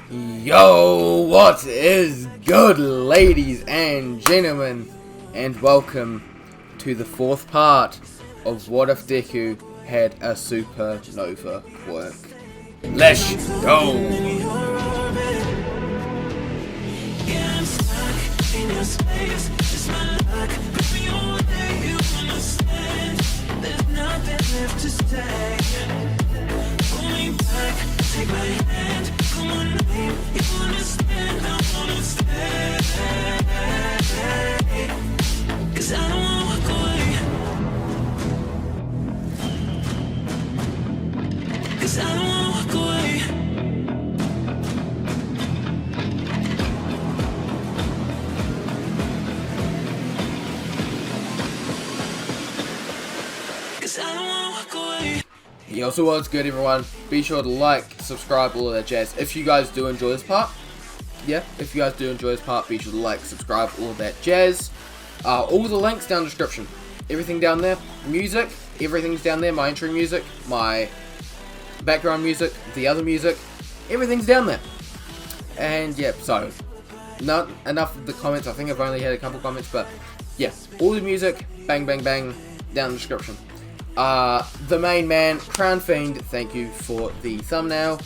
Yo, what is good, ladies and gentlemen, and welcome to the fourth part of What If Deku Had a Supernova Quirk. Let's go! Take my hand, come on, babe, you understand, I wanna stay, 'cause I don't wanna walk away, 'cause I don't wanna walk away, 'cause I don't wanna walk away. Yo, so what's good, everyone? Be sure to like, subscribe, all of that jazz. If you guys do enjoy this part, be sure to like, subscribe, all of that jazz. All the links down in the description. Everything down there. Music, everything's down there. My intro music, my background music, the other music, everything's down there. And yeah, so not enough of the comments. I think I've only had a couple comments, but yeah, all the music, bang, bang, bang, down in the description. The main man, Crown Fiend, thank you for the thumbnail.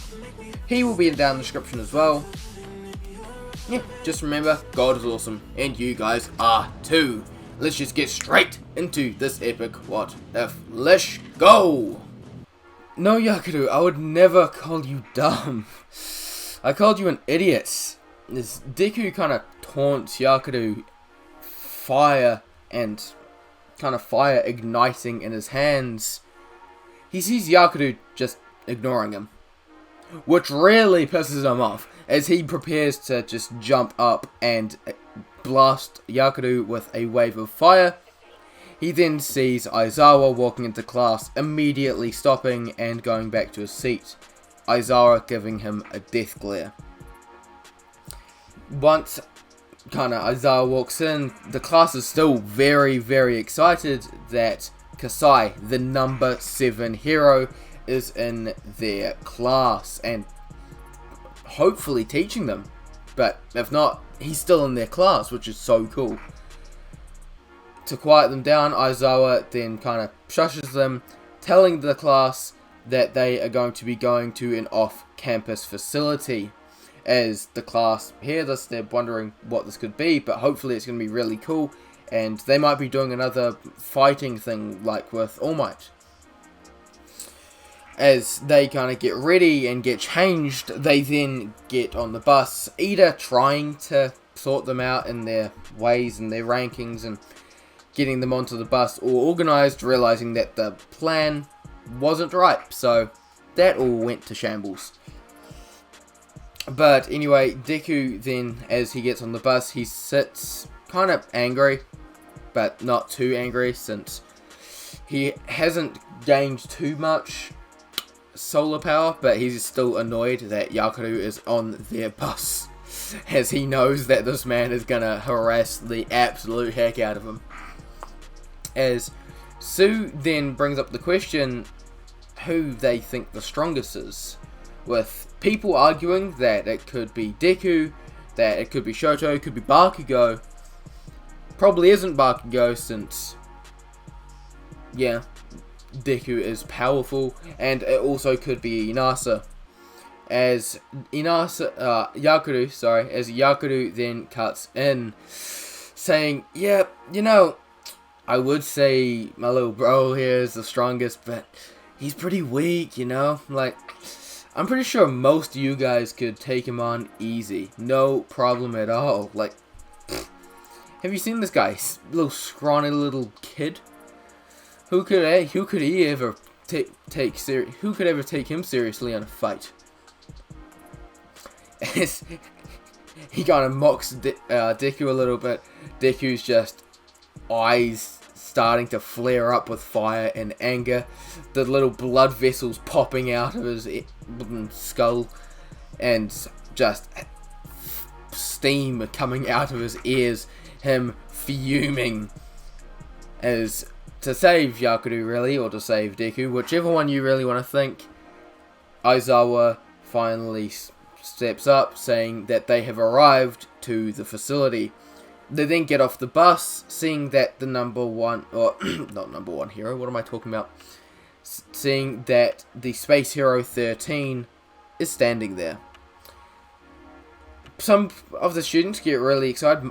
He will be down in the description as well. Yeah, just remember, God is awesome, and you guys are too. Let's just get straight into this epic What If. Let's go! No, Yakudo, I would never call you dumb. I called you an idiot. This Deku kind of taunts Yakudo, fire igniting in his hands. He sees Yakudo just ignoring him, which really pisses him off as he prepares to just jump up and blast Yakudo with a wave of fire. He then sees Aizawa walking into class, immediately stopping and going back to his seat, Aizawa giving him a death glare. Once Aizawa walks in, the class is still very, very excited that Kasai, the number 7 hero, is in their class and hopefully teaching them. But if not, he's still in their class, which is so cool. To quiet them down, Aizawa then kind of shushes them, telling the class that they are going to be going to an off-campus facility. As the class hear this, they're wondering what this could be, but hopefully it's going to be really cool, and they might be doing another fighting thing like with All Might. As they kind of get ready and get changed, they then get on the bus, either trying to sort them out in their ways and their rankings and getting them onto the bus, or organized, realizing that the plan wasn't right, so that all went to shambles. But anyway, Deku then, as he gets on the bus, he sits kind of angry, but not too angry since he hasn't gained too much solar power, but he's still annoyed that Yakudo is on their bus, as he knows that this man is gonna harass the absolute heck out of him. As Sue then brings up the question who they think the strongest is, with people arguing that it could be Deku, that it could be Shoto, it could be Bakugo. Probably isn't Bakugo since, yeah, Deku is powerful, and it also could be Inasa. As Yakudo then cuts in, saying, yeah, you know, I would say my little bro here is the strongest, but he's pretty weak, you know, like, I'm pretty sure most of you guys could take him on easy. No problem at all. Like, have you seen this guy? Little scrawny little kid? Who could he ever take who could ever take him seriously in a fight? As he kind of mocks Deku a little bit. Deku's just eyes starting to flare up with fire and anger, the little blood vessels popping out of his skull, and just steam coming out of his ears, him fuming, as to save Yakudo really, or to save Deku, whichever one you really want to think. Aizawa finally steps up, saying that they have arrived to the facility. They then get off the bus, seeing that the number one, or not number one hero, what am I talking about? Seeing that the Space Hero 13 is standing there. Some of the students get really excited,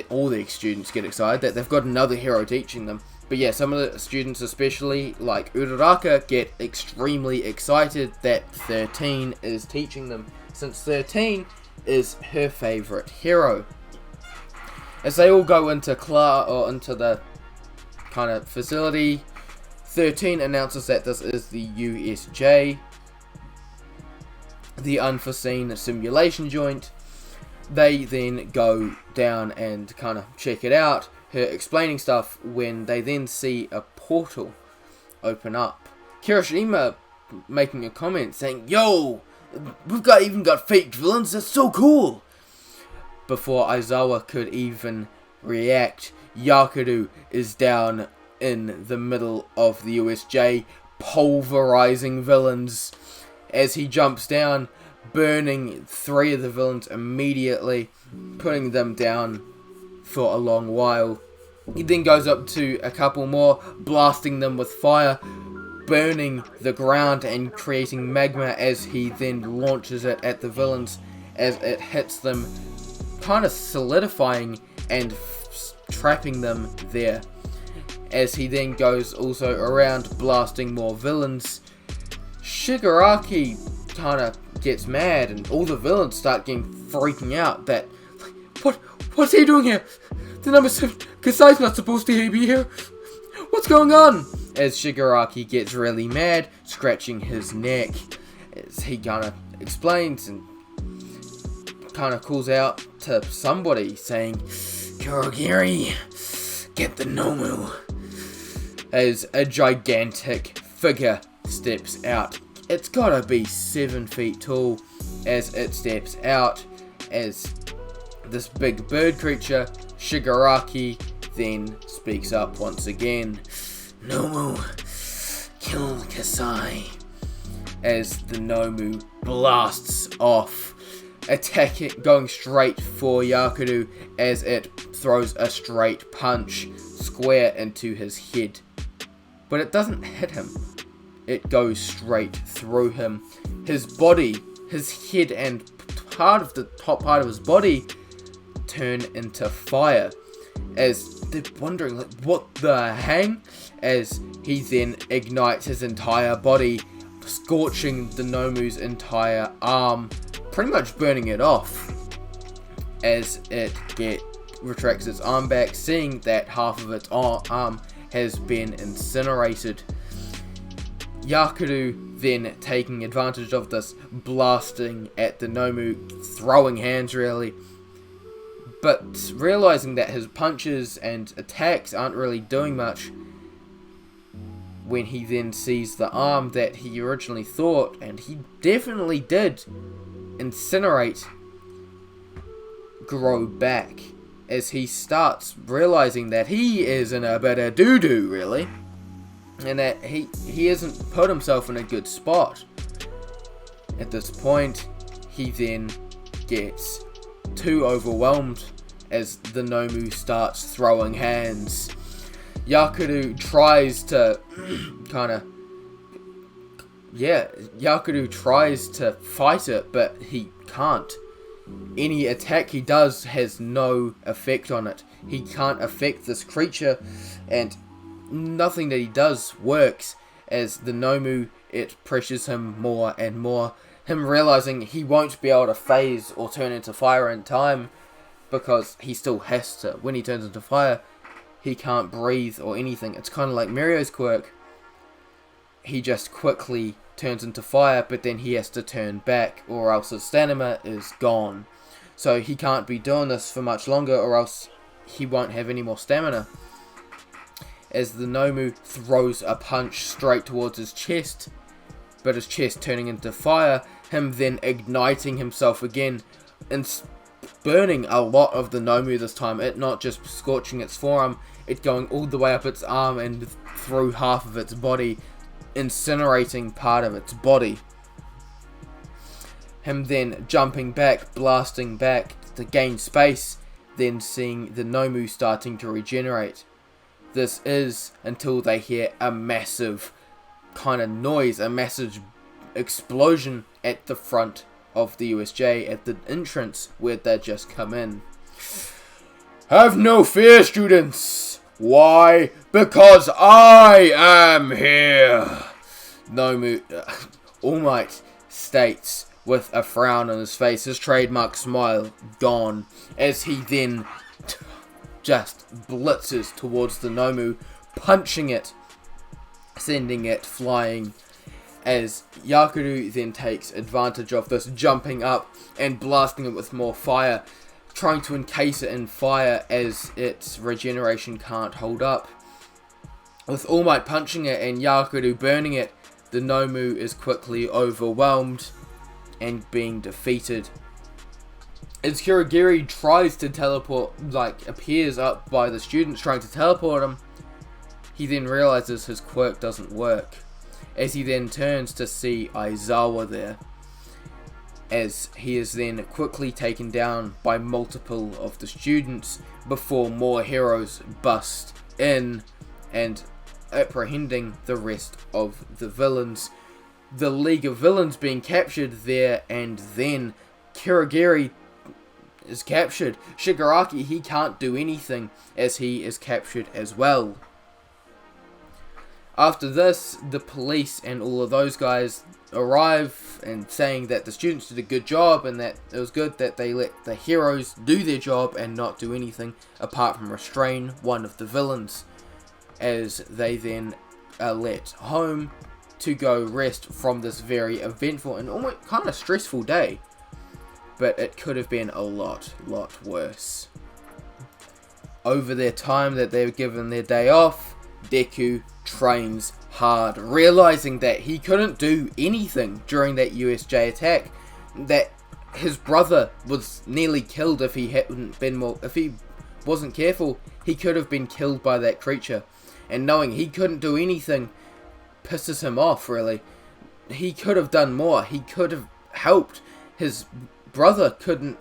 all the students get excited that they've got another hero teaching them. But yeah, some of the students, especially like Uraraka, get extremely excited that 13 is teaching them, since 13 is her favourite hero. As they all go into into the kind of facility, 13 announces that this is the USJ, the Unforeseen Simulation Joint. They then go down and kind of check it out, her explaining stuff, when they then see a portal open up. Kirishima making a comment saying, "Yo, we've even got fake villains, that's so cool!" Before Aizawa could even react, Yakudu is down in the middle of the USJ, pulverizing villains as he jumps down, burning 3 of the villains immediately, putting them down for a long while. He then goes up to a couple more, blasting them with fire, burning the ground and creating magma as he then launches it at the villains as it hits them, kind of solidifying and trapping them there. As he then goes also around blasting more villains, Shigaraki kind of gets mad and all the villains start freaking out that, what's he doing here? The number 7, Kasai's not supposed to be here. What's going on? As Shigaraki gets really mad, scratching his neck, as he kind of explains and kind of calls out to somebody saying, "Kurogiri, get the Nomu." As a gigantic figure steps out. It's gotta be 7 feet tall as it steps out as this big bird creature. Shigaraki then speaks up once again. "Nomu, kill Kasai." As the Nomu blasts off, attacking, going straight for Yakudu as it throws a straight punch square into his head. But it doesn't hit him. It goes straight through him. His body, his head and part of the top part of his body turn into fire. As they're wondering, like, what the hang? As he then ignites his entire body, scorching the Nomu's entire arm, pretty much burning it off. As it retracts its arm back, seeing that half of its arm has been incinerated. Yakudu then taking advantage of this, blasting at the Nomu, throwing hands really, but realizing that his punches and attacks aren't really doing much, when he then sees the arm that he originally thought, and he definitely did, incinerate, grow back, as he starts realizing that he is in a bit of doo-doo really, and that he hasn't put himself in a good spot. At this point, he then gets too overwhelmed as the Nomu starts throwing hands. Yakudu tries to Yakudu tries to fight it, but he can't. Any attack he does has no effect on it. He can't affect this creature, and nothing that he does works, as the Nomu, it pressures him more and more. Him realizing he won't be able to phase or turn into fire in time, because he still has to. When he turns into fire, he can't breathe or anything. It's kind of like Mario's quirk. He just quickly turns into fire, but then he has to turn back, or else his stamina is gone. So he can't be doing this for much longer, or else he won't have any more stamina. As the Nomu throws a punch straight towards his chest, but his chest turning into fire, him then igniting himself again, and burning a lot of the Nomu this time. It not just scorching its forearm, it going all the way up its arm and through half of its body, incinerating part of its body. him then jumping back, blasting back to gain space, then seeing the Nomu starting to regenerate. This is until they hear a massive kind of noise, a massive explosion at the front of the USJ, at the entrance where they'd just come in. Have no fear, students! Why? Because I am here! Nomu, All Might states with a frown on his face, his trademark smile gone, as he then just blitzes towards the Nomu, punching it, sending it flying, as Yakudu then takes advantage of this, jumping up and blasting it with more fire, trying to encase it in fire as its regeneration can't hold up. With All Might punching it and Yakudu burning it, the Nomu is quickly overwhelmed and being defeated. As Kurogiri tries to teleport, appears up by the students trying to teleport him, he then realizes his quirk doesn't work, as he then turns to see Aizawa there, as he is then quickly taken down by multiple of the students before more heroes bust in and apprehending the rest of the villains. The League of Villains being captured there, and then Kurogiri is captured. Shigaraki, he can't do anything as he is captured as well. After this, the police and all of those guys arrive and saying that the students did a good job and that it was good that they let the heroes do their job and not do anything apart from restrain one of the villains, as they then are let home to go rest from this very eventful and almost kind of stressful day. But it could have been a lot worse. Over their time that they were given their day off, Deku trains hard, realizing that he couldn't do anything during that USJ attack, that his brother was nearly killed if he wasn't careful. He could have been killed by that creature, and knowing he couldn't do anything pisses him off, really. He could have done more. He could have helped. His brother couldn't,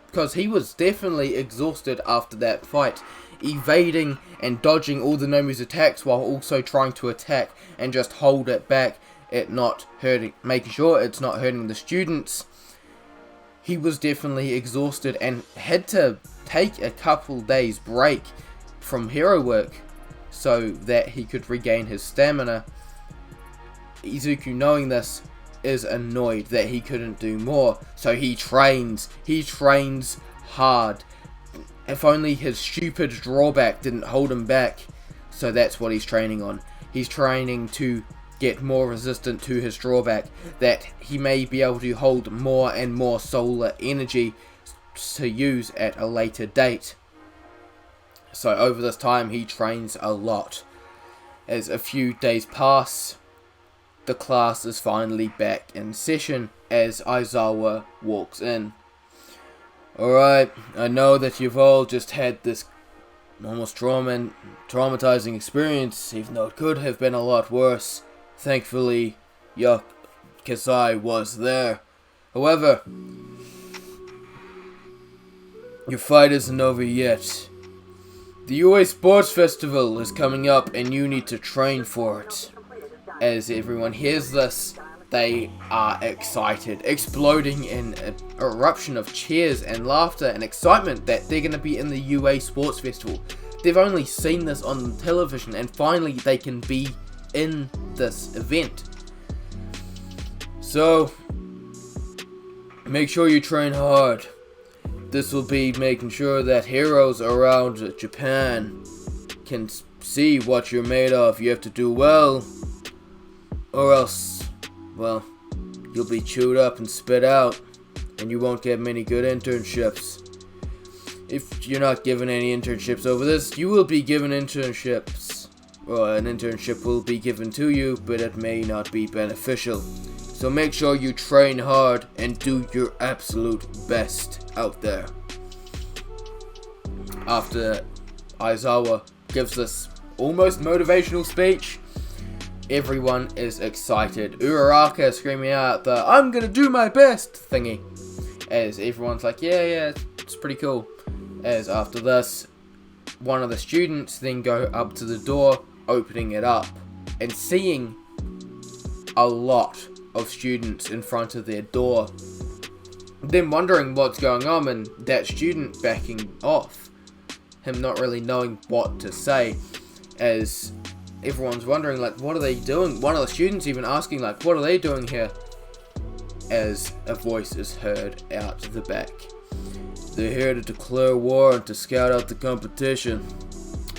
because he was definitely exhausted after that fight, evading and dodging all the Nomu's attacks while also trying to attack and just hold it back, it not hurting, making sure it's not hurting the students. He was definitely exhausted and had to take a couple days break from hero work so that he could regain his stamina. Izuku, knowing this, is annoyed that he couldn't do more, so he trains hard. If only his stupid drawback didn't hold him back. So that's what he's training on. He's training to get more resistant to his drawback, that he may be able to hold more and more solar energy to use at a later date. So over this time he trains a lot. As a few days pass, the class is finally back in session as Aizawa walks in. Alright, I know that you've all just had this almost traumatizing experience, even though it could have been a lot worse. Thankfully, Kasai was there. However, your fight isn't over yet. The UA Sports Festival is coming up and you need to train for it. As everyone hears this, they are excited, exploding in an eruption of cheers and laughter and excitement that they're going to be in the UA Sports Festival. They've only seen this on television and finally they can be in this event. So, make sure you train hard. This will be making sure that heroes around Japan can see what you're made of. You have to do well, or else, well, you'll be chewed up and spit out, and you won't get many good internships. If you're not given any internships over this, you will be given internships. Well, an internship will be given to you, but it may not be beneficial. So make sure you train hard and do your absolute best out there. After Aizawa gives this almost motivational speech, everyone is excited. Uraraka screaming out the "I'm gonna do my best" thingy, as everyone's like, yeah, it's pretty cool. As after this, one of the students then go up to the door, opening it up, and seeing a lot of students in front of their door. Then wondering what's going on, and that student backing off, him not really knowing what to say, as everyone's wondering, like, what are they doing? One of the students even asking, like, what are they doing here? As a voice is heard out the back. They're here to declare war and to scout out the competition,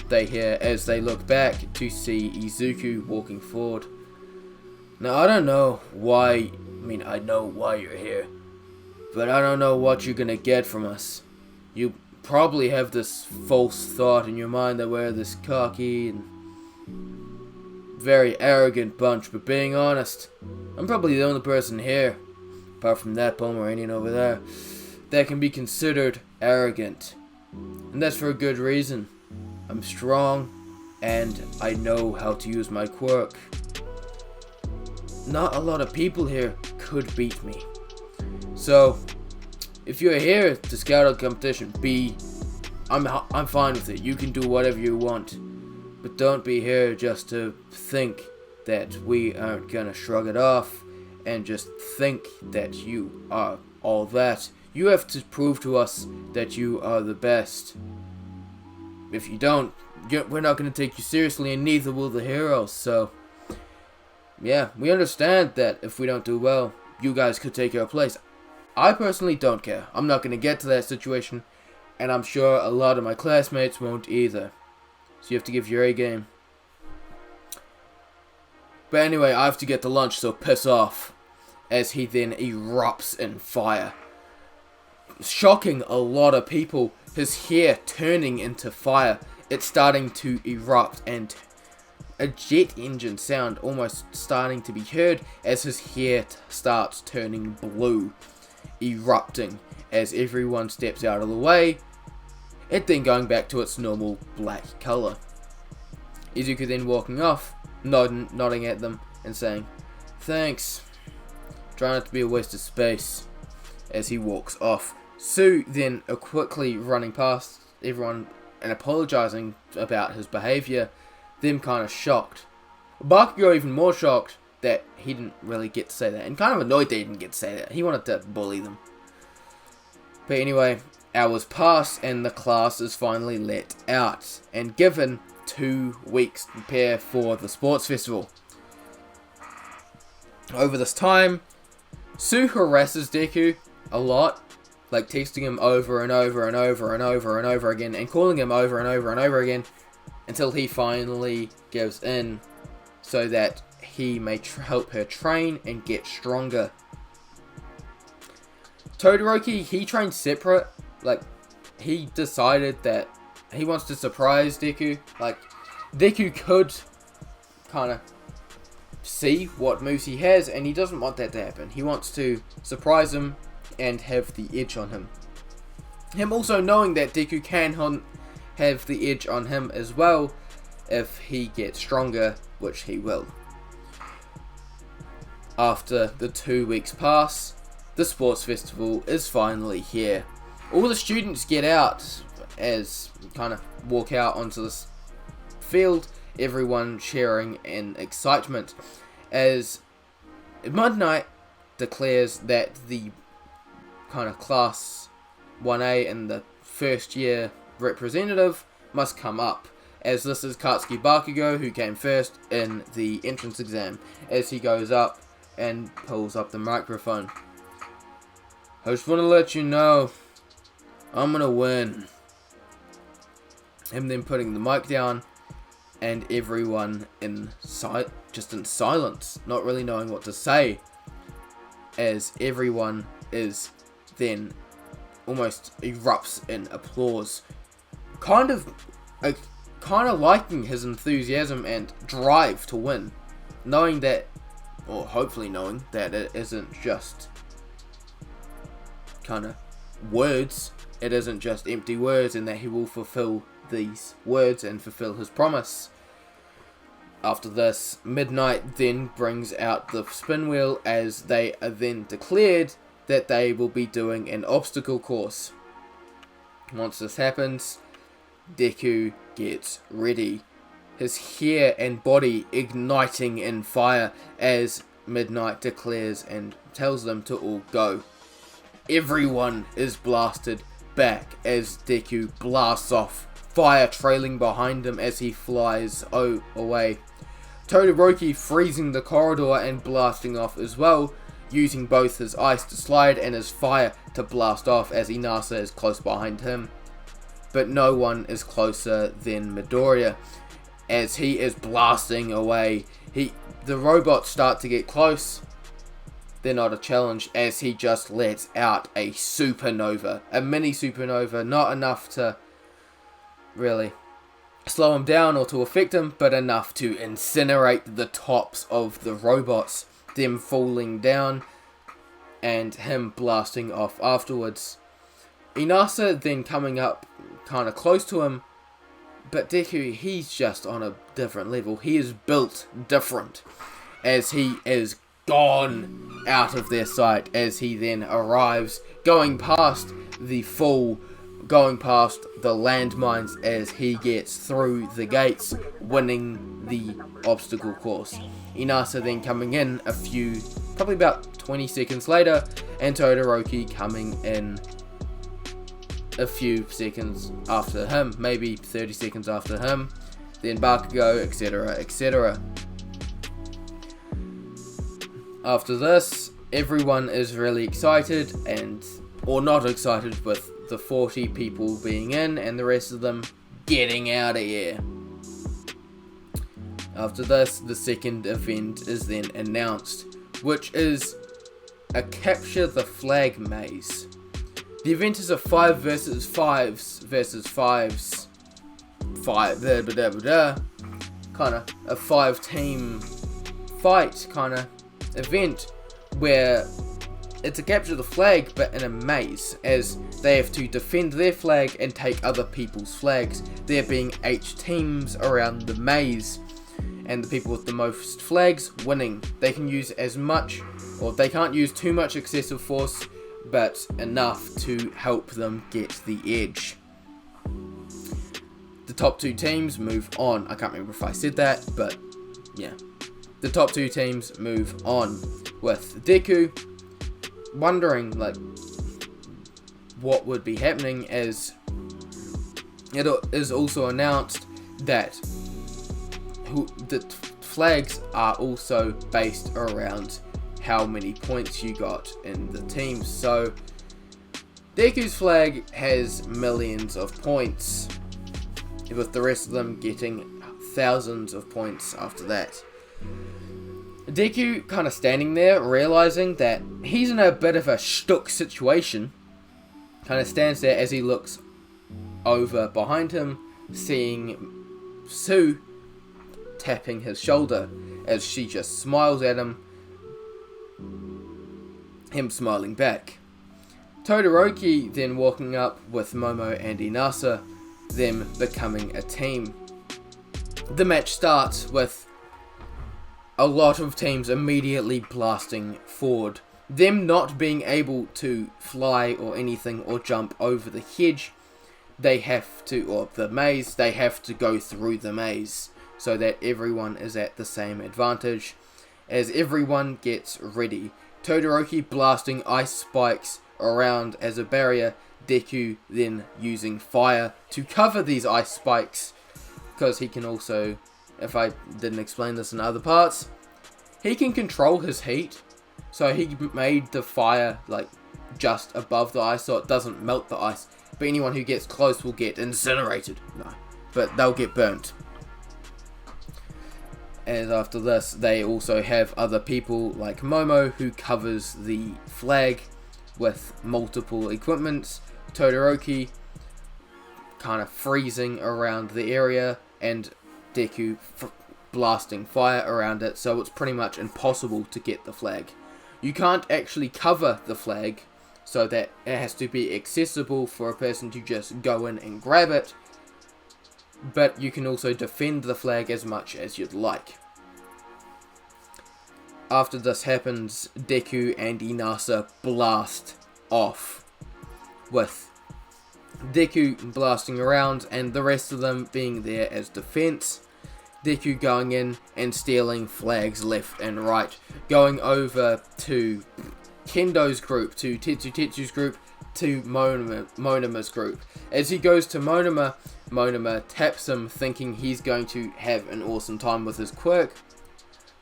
they hear as they look back to see Izuku walking forward. Now, I don't know why, I know why you're here, but I don't know what you're gonna get from us. You probably have this false thought in your mind that we're this cocky and very arrogant bunch, but being honest, I'm probably the only person here, apart from that Pomeranian over there, that can be considered arrogant. And that's for a good reason. I'm strong, and I know how to use my quirk. Not a lot of people here could beat me. So, if you're here to scout out competition, I'm fine with it. You can do whatever you want. But don't be here just to think that we aren't gonna shrug it off and just think that you are all that. You have to prove to us that you are the best. If you don't, we're not gonna take you seriously, and neither will the heroes. So, yeah, we understand that if we don't do well, you guys could take our place. I personally don't care. I'm not gonna get to that situation, and I'm sure a lot of my classmates won't either. So you have to give your A game. But anyway, I have to get to lunch, so piss off. As he then erupts in fire, shocking a lot of people. His hair turning into fire. It's starting to erupt, and a jet engine sound almost starting to be heard as his hair starts turning blue, erupting as everyone steps out of the way, it then going back to its normal black colour. Izuku then walking off, nodding at them and saying, "Thanks. Try not to be a waste of space," as he walks off. Sue then quickly running past everyone and apologising about his behaviour, them kind of shocked. Bakugo even more shocked that he didn't really get to say that, and kind of annoyed that he didn't get to say that. He wanted to bully them. But anyway, hours pass and the class is finally let out and given 2 weeks to prepare for the sports festival. Over this time, Sue harasses Deku a lot, like texting him over and over and over and over and over again, and calling him over and over and over again, until he finally gives in, so that he may help her train and get stronger. Todoroki, he trained separate. Like, he decided that he wants to surprise Deku. Like, Deku could kind of see what moves he has, and he doesn't want that to happen. He wants to surprise him and have the edge on him. Him also knowing that Deku can have the edge on him as well if he gets stronger, which he will. After the 2 weeks pass, the sports festival is finally here. All the students get out as kind of walk out onto this field, everyone cheering in excitement, as Midnight declares that the kind of class 1A and the first year representative must come up, as this is Katsuki Bakugo, who came first in the entrance exam, as he goes up and pulls up the microphone. "I just want to let you know, I'm gonna win." Him then putting the mic down, and everyone just in silence, not really knowing what to say, as everyone is then almost erupts in applause, kind of liking his enthusiasm and drive to win, knowing that, or hopefully knowing that it isn't just kind of words, it isn't just empty words, and that he will fulfill these words and fulfill his promise. After this, Midnight then brings out the spin wheel as they are then declared that they will be doing an obstacle course. Once this happens, Deku gets ready, his hair and body igniting in fire as Midnight declares and tells them to all go. Everyone is blasted back as Deku blasts off, fire trailing behind him as he flies away. Todoroki freezing the corridor and blasting off as well, using both his ice to slide and his fire to blast off as Inasa is close behind him. But no one is closer than Midoriya as he is blasting away. The robots start to get close. They're not a challenge as he just lets out a supernova, a mini supernova, not enough to really slow him down or to affect him, but enough to incinerate the tops of the robots, them falling down and him blasting off afterwards. Inasa then coming up kind of close to him, but Deku, he's just on a different level. He is built different as he is gone out of their sight as he then arrives, going past the landmines as he gets through the gates, winning the obstacle course. Inasa then coming in probably about 20 seconds later, and Todoroki coming in a few seconds after him, maybe 30 seconds after him, then Bakugo, etc, etc. After this, everyone is really excited, or not excited, with the 40 people being in and the rest of them getting out of here. After this, the second event is then announced, which is a capture the flag maze. The event is a 5 versus 5s versus 5s, kind of a 5-team fight kind of event where it's a capture the flag but in a maze, as they have to defend their flag and take other people's flags, there being 8 teams around the maze, and the people with the most flags winning. They can use as much, or they can't use too much excessive force, but enough to help them get the edge. The top 2 teams move on. I can't remember if I said that, but yeah. The top 2 teams move on, with Deku wondering what would be happening, as it is also announced that the flags are also based around how many points you got in the teams. So Deku's flag has millions of points, with the rest of them getting thousands of points after that. Deku kind of standing there, realizing that he's in a bit of a stuck situation, kind of stands there as he looks over behind him, seeing Sue tapping his shoulder as she just smiles at him smiling back. Todoroki then walking up with Momo and Inasa, them becoming a team. The match starts with a lot of teams immediately blasting forward, them not being able to fly or anything or jump over the hedge. They have to, or the maze, they have to go through the maze so that everyone is at the same advantage. As everyone gets ready, Todoroki blasting ice spikes around as a barrier, Deku then using fire to cover these ice spikes, because he can also, if I didn't explain this in other parts, he can control his heat, so he made the fire just above the ice so it doesn't melt the ice, but anyone who gets close will get incinerated. No, but they'll get burnt. And after this, they also have other people like Momo, who covers the flag with multiple equipments, Todoroki kind of freezing around the area, and Deku blasting fire around it, so it's pretty much impossible to get the flag. You can't actually cover the flag, so that it has to be accessible for a person to just go in and grab it, but you can also defend the flag as much as you'd like. After this happens, Deku and Inasa blast off, with Deku blasting around and the rest of them being there as defense. Deku going in and stealing flags left and right, going over to Kendo's group, to Tetsu's group, to Monema's group. As he goes to Monema taps him, thinking he's going to have an awesome time with his quirk,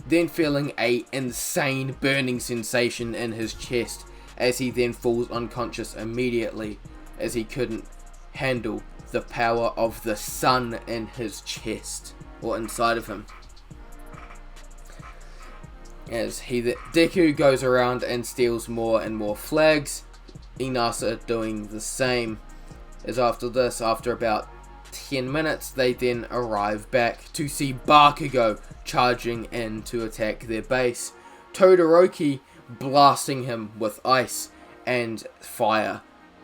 then feeling a insane burning sensation in his chest, as he then falls unconscious immediately, as he couldn't handle the power of the sun in his chest, or inside of him. As Deku goes around and steals more and more flags, Inasa doing the same. As after this, after about 10 minutes, they then arrive back to see Bakugo charging in to attack their base, Todoroki blasting him with ice and fire,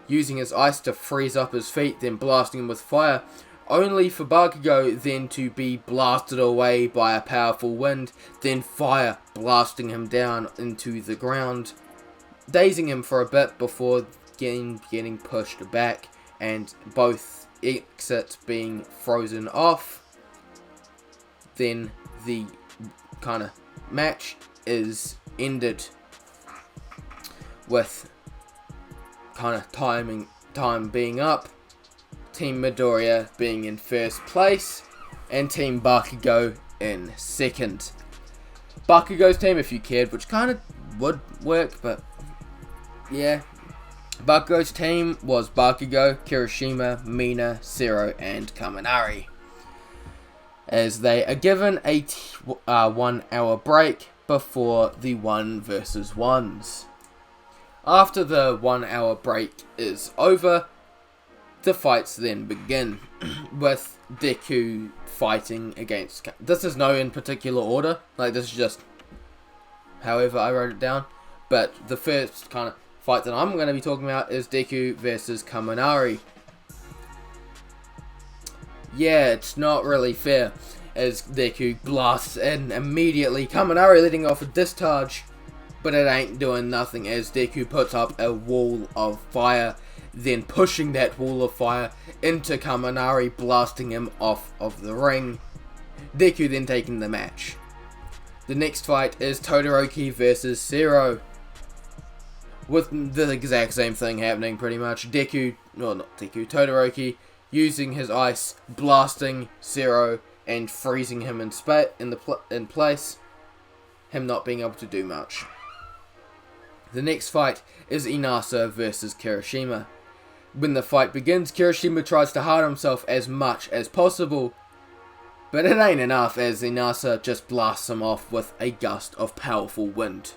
using his ice to freeze up his feet, then blasting him with fire, only for Bakugo then to be blasted away by a powerful wind, then fire blasting him down into the ground, dazing him for a bit before getting pushed back, and both exits being frozen off. Then the kind of match is ended with kind of time being up, Team Midoriya being in first place, and Team Bakugo in second. Bakugo's team, if you cared, which kind of would work, but yeah. Bakugo's team was Bakugo, Kirishima, Mina, Zero, and Kaminari, as they are given a 1 hour break before the 1 versus 1s. After the 1 hour break is over, the fights then begin, with Deku fighting against... This is no in particular order, like this is just however I wrote it down, but the first kind of fight that I'm going to be talking about is Deku versus Kaminari. Yeah, it's not really fair, as Deku blasts in immediately, Kaminari letting off a discharge, but it ain't doing nothing as Deku puts up a wall of fire, then pushing that wall of fire into Kaminari, blasting him off of the ring. Deku then taking the match. The next fight is Todoroki versus Zero, with the exact same thing happening pretty much. Todoroki using his ice, blasting Zero and freezing him in place, him not being able to do much. The next fight is Inasa versus Kirishima. When the fight begins, Kirishima tries to hide himself as much as possible, but it ain't enough as Inasa just blasts him off with a gust of powerful wind.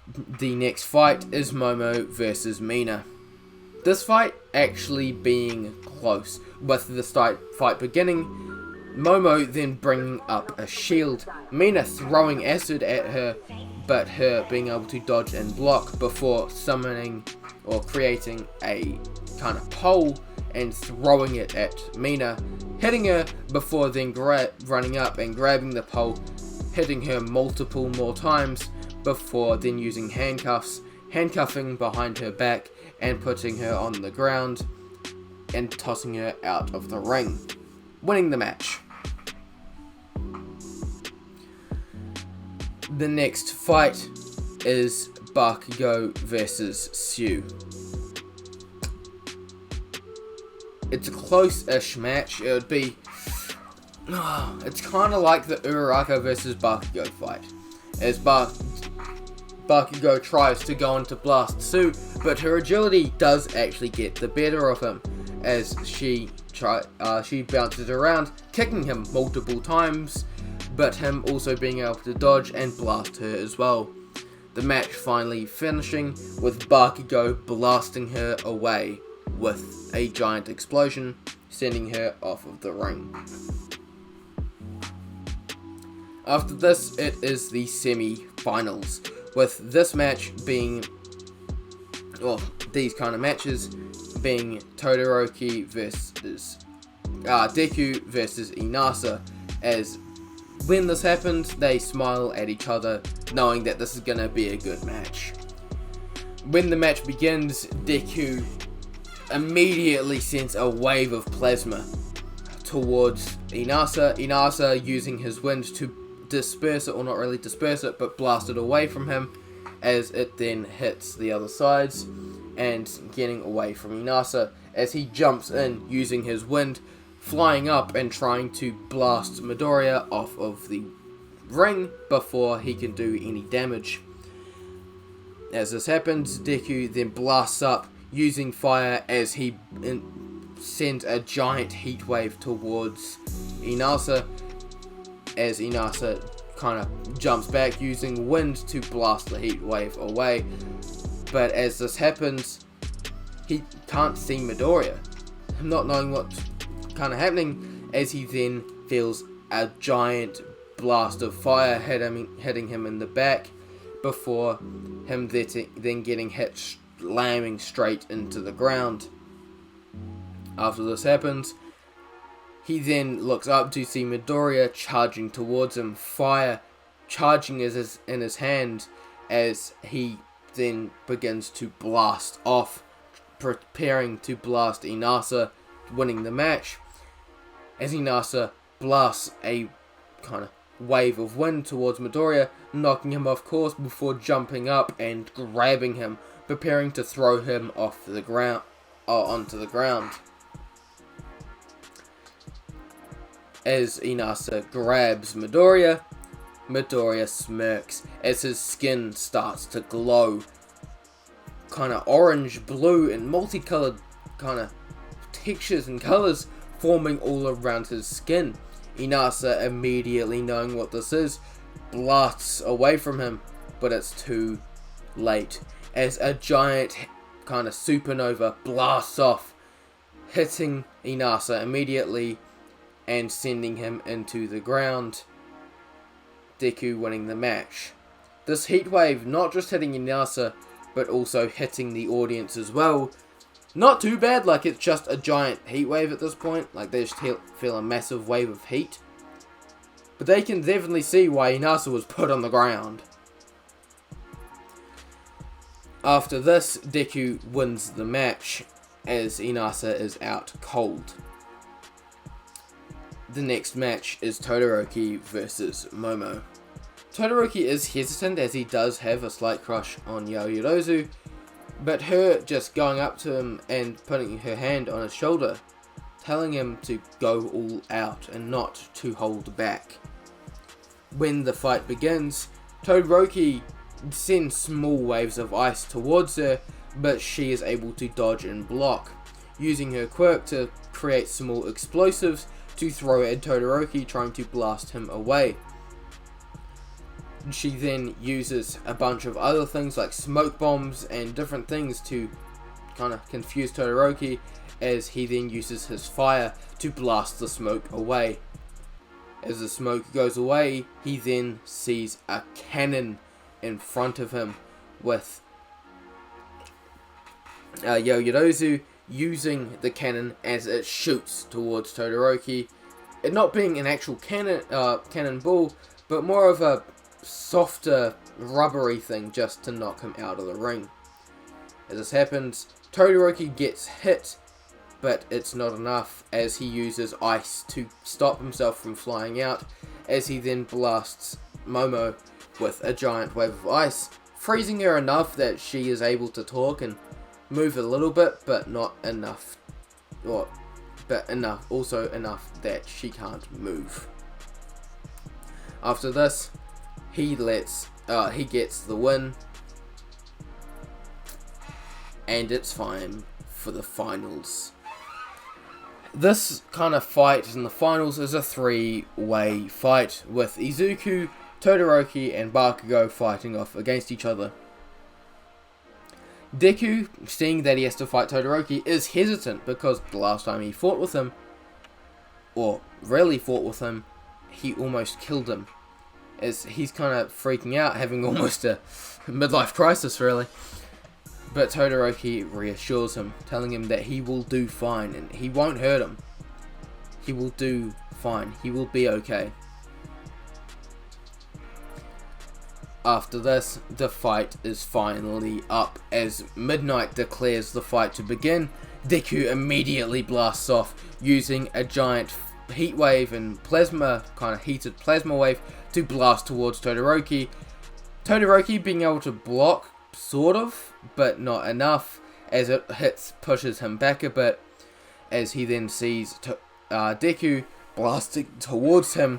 The next fight is Momo versus Mina. This fight actually being close, with the fight beginning, Momo then bringing up a shield, Mina throwing acid at her, but her being able to dodge and block before summoning or creating a kind of pole and throwing it at Mina, hitting her before then running up and grabbing the pole, hitting her multiple more times before then using handcuffing behind her back and putting her on the ground and tossing her out of the ring, winning the match. The next fight is Bakugo versus Sue. It's a close-ish match. It would be... it's kind of like the Uraraka versus Bakugo fight, as Bakugo tries to go into blast Sue, but her agility does actually get the better of him, as she bounces around, kicking him multiple times, but him also being able to dodge and blast her as well. The match finally finishing with Bakugo blasting her away with a giant explosion, sending her off of the ring. After this, it is the semi-finals, with this match being, well, these kind of matches being Todoroki versus Deku versus Inasa, as when this happens, they smile at each other, knowing that this is going to be a good match. When the match begins, Deku immediately sends a wave of plasma towards Inasa. Inasa using his wind to disperse it, or not really disperse it, but blast it away from him, as it then hits the other sides and getting away from Inasa as he jumps in using his wind, flying up and trying to blast Midoriya off of the ring before he can do any damage. As this happens, Deku then blasts up using fire as he sends a giant heat wave towards Inasa, as Inasa kind of jumps back using wind to blast the heat wave away. But as this happens, he can't see Midoriya, not knowing what's kind of happening, as he then feels a giant blast of fire hitting him in the back, before him then getting hit, slamming straight into the ground. After this happens, he then looks up to see Midoriya charging towards him, fire charging in his hand, as he then begins to blast off, preparing to blast Inasa, winning the match, as Inasa blasts a kind of wave of wind towards Midoriya, knocking him off course before jumping up and grabbing him, preparing to throw him off the ground, onto the ground. As Inasa grabs Midoriya, Midoriya smirks as his skin starts to glow, kind of orange, blue, and multicolored kind of textures and colors forming all around his skin. Inasa, immediately knowing what this is, blasts away from him, but it's too late, as a giant kind of supernova blasts off, hitting Inasa immediately and sending him into the ground, Deku winning the match. This heat wave not just hitting Inasa, but also hitting the audience as well. Not too bad, like it's just a giant heat wave at this point, like they just feel a massive wave of heat. But they can definitely see why Inasa was put on the ground. After this, Deku wins the match, as Inasa is out cold. The next match is Todoroki versus Momo. Todoroki is hesitant, as he does have a slight crush on Yaoyorozu, but her just going up to him and putting her hand on his shoulder, telling him to go all out and not to hold back. When the fight begins, Todoroki sends small waves of ice towards her, but she is able to dodge and block, using her quirk to create small explosives to throw at Todoroki, trying to blast him away. She then uses a bunch of other things like smoke bombs and different things to kind of confuse Todoroki, as he then uses his fire to blast the smoke away. As the smoke goes away, he then sees a cannon in front of him, with Yaoyorozu using the cannon as it shoots towards Todoroki. It not being an actual cannonball, but more of a softer, rubbery thing just to knock him out of the ring. As this happens, Todoroki gets hit, but it's not enough, as he uses ice to stop himself from flying out, as he then blasts Momo with a giant wave of ice, freezing her enough that she is able to talk and move a little bit, but not enough, also enough that she can't move. After this, he gets the win, and it's time for the finals. This kind of fight in the finals is a 3-way fight, with Izuku, Todoroki, and Bakugo fighting off against each other. Deku, seeing that he has to fight Todoroki, is hesitant because the last time he fought with him, or really fought with him, he almost killed him. As he's kind of freaking out, having almost a midlife crisis really. But Todoroki reassures him, telling him that he will do fine and he won't hurt him. He will do fine. He will be okay. After this, the fight is finally up as Midnight declares the fight to begin. Deku immediately blasts off using a giant heat wave and plasma, kind of heated plasma wave, to blast towards Todoroki. Todoroki being able to block, sort of, but not enough, as it pushes him back a bit, as he then sees Deku blasting towards him.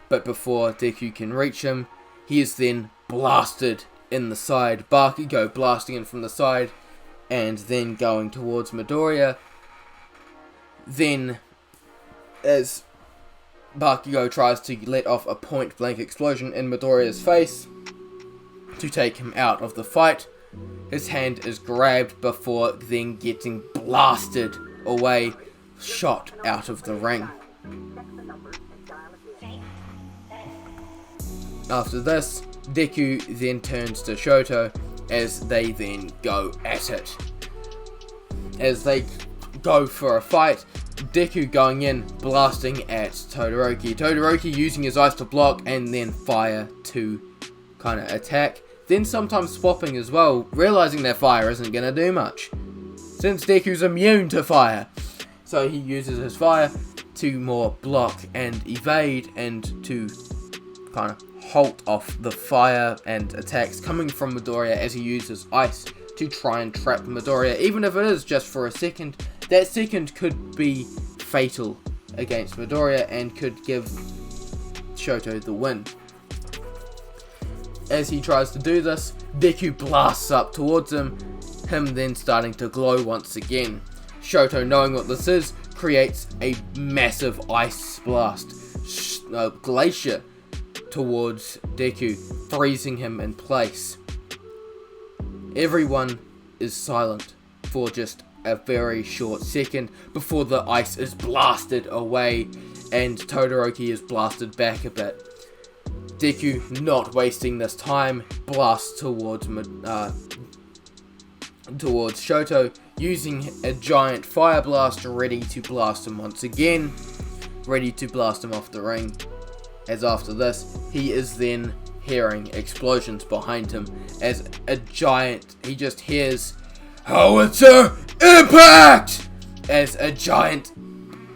But before Deku can reach him, he is then blasted in the side. Bakugo blasting in from the side and then going towards Midoriya. Then, as Bakugo tries to let off a point-blank explosion in Midoriya's face to take him out of the fight, his hand is grabbed before then getting blasted away, shot out of the ring. After this, Deku then turns to Shoto as they then go at it. As they go for a fight, Deku going in, blasting at Todoroki. Todoroki using his ice to block and then fire to kind of attack. Then sometimes swapping as well, realizing that fire isn't going to do much, since Deku's immune to fire. So he uses his fire to more block and evade and to kind of halt off the fire and attacks coming from Midoriya as he uses ice to try and trap Midoriya. Even if it is just for a second, that second could be fatal against Midoriya and could give Shoto the win. As he tries to do this, Deku blasts up towards him then starting to glow once again. Shoto, knowing what this is, creates a massive ice blast, glacier, towards Deku, freezing him in place. Everyone is silent for just a very short second before the ice is blasted away and Todoroki is blasted back a bit. Deku, not wasting this time, blasts towards Shoto, using a giant fire blast ready to blast him once again, ready to blast him off the ring. As after this, he is then hearing explosions behind him as he just hears Howitzer Impact! As a giant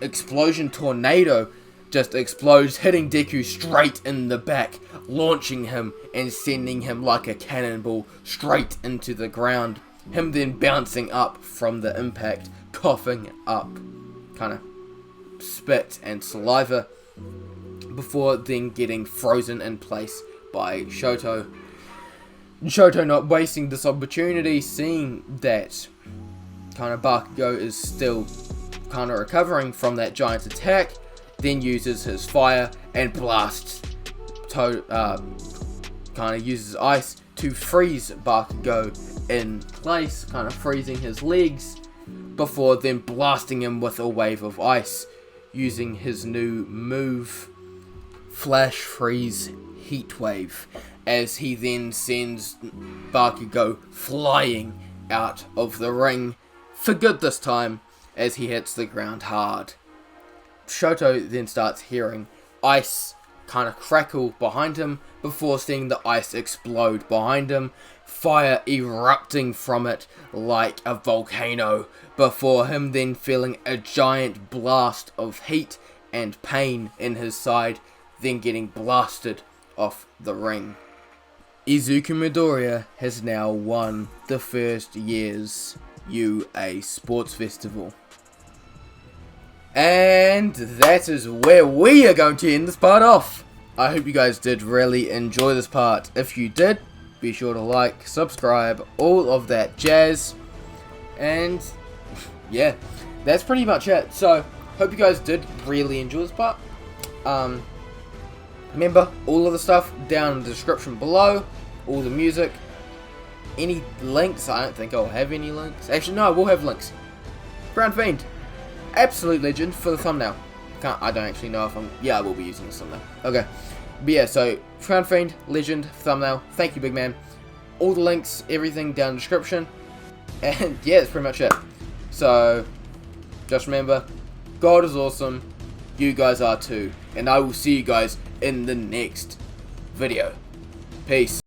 explosion tornado just explodes, hitting Deku straight in the back, launching him and sending him like a cannonball straight into the ground. Him then bouncing up from the impact, coughing up kind of spit and saliva, before then getting frozen in place by Shoto. Shoto not wasting this opportunity, seeing that kind of Bakugo is still kind of recovering from that giant attack, then uses his fire and blasts kind of uses ice to freeze Bakugo in place, kind of freezing his legs, before then blasting him with a wave of ice, using his new move, Flash Freeze Heat Wave, as he then sends Bakugo flying out of the ring, for good this time, as he hits the ground hard. Shoto then starts hearing ice kind of crackle behind him, before seeing the ice explode behind him, fire erupting from it like a volcano, before him then feeling a giant blast of heat and pain in his side, then getting blasted off the ring. Izuku Midoriya has now won the first year's UA Sports Festival. And that is where we are going to end this part off. I hope you guys did really enjoy this part. If you did, be sure to like, subscribe, all of that jazz. And yeah, that's pretty much it. So, hope you guys did really enjoy this part. Remember, all of the stuff down in the description below, all the music, any links. I don't think I'll have any links. Actually, no, we'll have links. Ground Fiend, absolute legend for the thumbnail. I don't actually know if yeah, I will be using this thumbnail. Okay, but yeah, so Ground Fiend, legend, thumbnail. Thank you, big man. All the links, everything down in the description. And yeah, that's pretty much it. So, just remember, God is awesome. You guys are too. And I will see you guys in the next video. Peace.